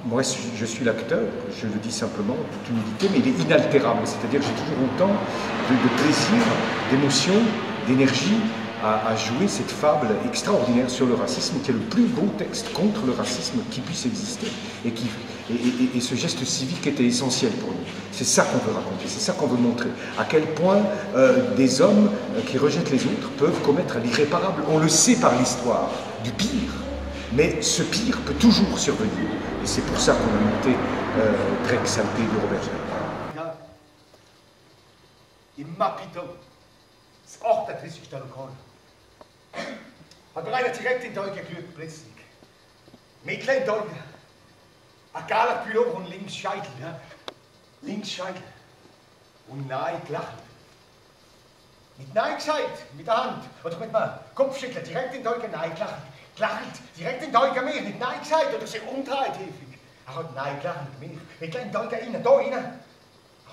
moi, je suis l'acteur, je le dis simplement en toute humilité, mais il est inaltérable. C'est-à-dire que j'ai toujours autant de plaisir, d'émotion, d'énergie à jouer cette fable extraordinaire sur le racisme, qui est le plus beau texte contre le racisme qui puisse exister. Et ce geste civique était essentiel pour nous. C'est ça qu'on veut raconter, c'est ça qu'on veut montrer. À quel point des hommes qui rejettent les autres peuvent commettre l'irréparable. On le sait par l'histoire du pire. Mais ce pire peut toujours survenir. Et c'est pour ça qu'on a monté Greg Salpé de Robert Jarre. Im Mappiton, das 38. Lokal, hat mir einer direkt in die Augen geschaut, plötzlich. Mittel in die Augen. Ein geiler Pullover und links Scheitel, ja. Links Scheitel. Und Nein gelacht. Mit Nein gesagt, mit der Hand. Oder mit dem Kopfschütteln, direkt in die Augen Nein gelacht. Gelacht, direkt in die Augen mir, nicht Nein gesagt oder sich umdreht häufig. Er hat Nein gelacht mit mir, mit in die Augen rein, da rein. Er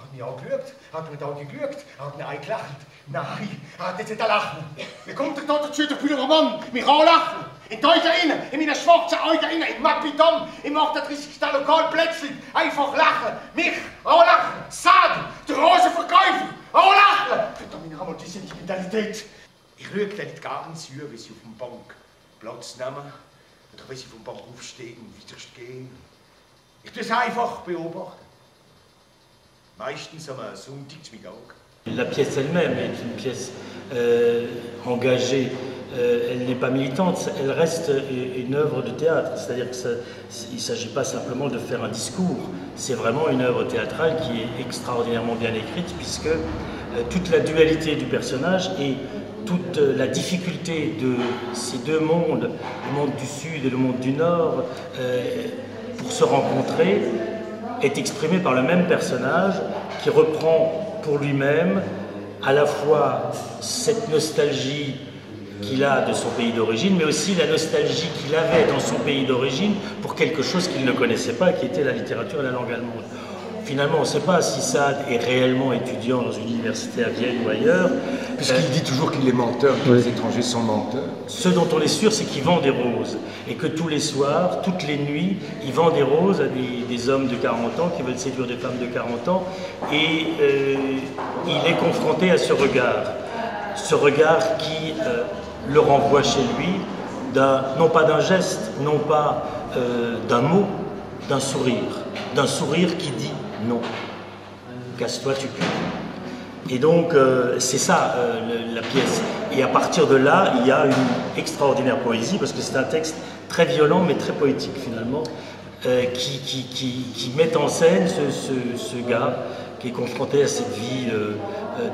hat mich angeschaut, er hat mir da geschaut, er hat Nein gelacht. Nein, er hat jetzt nicht lachen. Wie kommt er da dazu, der Pullover Mann, mich anlachen? In die Augen rein, in meine schwarzen Augen rein, im Mappiton, im 38. Lokal plötzlich, einfach lachen, mich anlachen, sagen, der Rosenverkäufer, anlachen. Verdammt, nochmal, diese Mentalität. Ich schaue dann nicht ganz über, wie sie auf dem Bank Platz nehmen oder wenn sie vom Bank aufstehen und wieder gehen. Ich tue es einfach beobachten. Meistens am Sonntagsmittag. La pièce elle-même est une pièce engagée, elle n'est pas militante, elle reste une œuvre de théâtre, c'est-à-dire qu'il ne s'agit pas simplement de faire un discours, c'est vraiment une œuvre théâtrale qui est extraordinairement bien écrite puisque toute la dualité du personnage et toute la difficulté de ces deux mondes, le monde du Sud et le monde du Nord, pour se rencontrer, est exprimée par le même personnage qui reprend pour lui-même à la fois cette nostalgie qu'il a de son pays d'origine, mais aussi la nostalgie qu'il avait dans son pays d'origine pour quelque chose qu'il ne connaissait pas, qui était la littérature et la langue allemande. Finalement, on ne sait pas si Sade est réellement étudiant dans une université à Vienne ou ailleurs. Puisqu'il dit toujours qu'il est menteur, que les étrangers sont menteurs. Ce dont on est sûr, c'est qu'il vend des roses. Et que tous les soirs, toutes les nuits, il vend des roses à des hommes de 40 ans qui veulent séduire des femmes de 40 ans. Et il est confronté à ce regard qui le renvoie chez lui, non pas d'un geste, non pas d'un mot, d'un sourire qui dit non, casse-toi, tu pues. Et donc c'est ça la pièce. Et à partir de là, il y a une extraordinaire poésie, parce que c'est un texte très violent mais très poétique finalement, qui met en scène ce gars qui est confronté à cette vie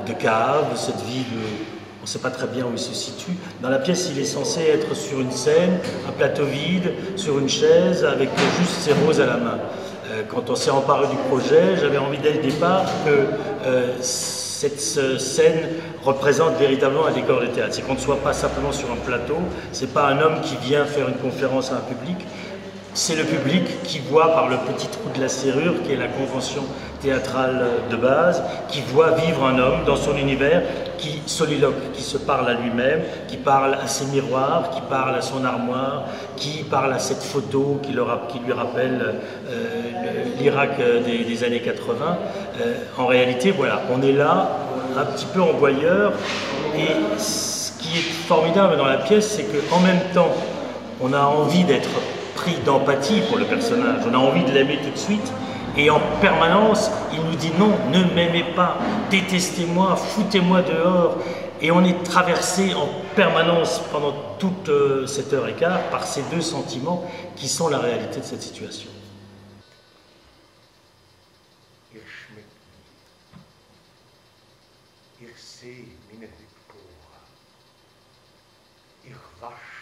de cave, cette vie de... On ne sait pas très bien où il se situe. Dans la pièce, il est censé être sur une scène, un plateau vide, sur une chaise, avec juste ses roses à la main. Quand on s'est emparé du projet, j'avais envie dès le départ que cette scène représente véritablement un décor de théâtre. C'est qu'on ne soit pas simplement sur un plateau, c'est pas un homme qui vient faire une conférence à un public, c'est le public qui voit par le petit trou de la serrure, qui est la convention théâtrale de base, qui voit vivre un homme dans son univers, qui soliloque, qui se parle à lui-même, qui parle à ses miroirs, qui parle à son armoire, qui parle à cette photo qui lui rappelle l'Irak des années 80. En réalité, voilà, on est là un petit peu en voyeur, et ce qui est formidable dans la pièce, c'est qu'en même temps, on a envie d'être pris d'empathie pour le personnage, on a envie de l'aimer tout de suite, et en permanence, il nous dit non, ne m'aimez pas, détestez-moi, foutez-moi dehors, et on est traversé en permanence pendant toute cette heure et quart par ces deux sentiments qui sont la réalité de cette situation. Ich sehe meine Hüpfbohr. Ich wasch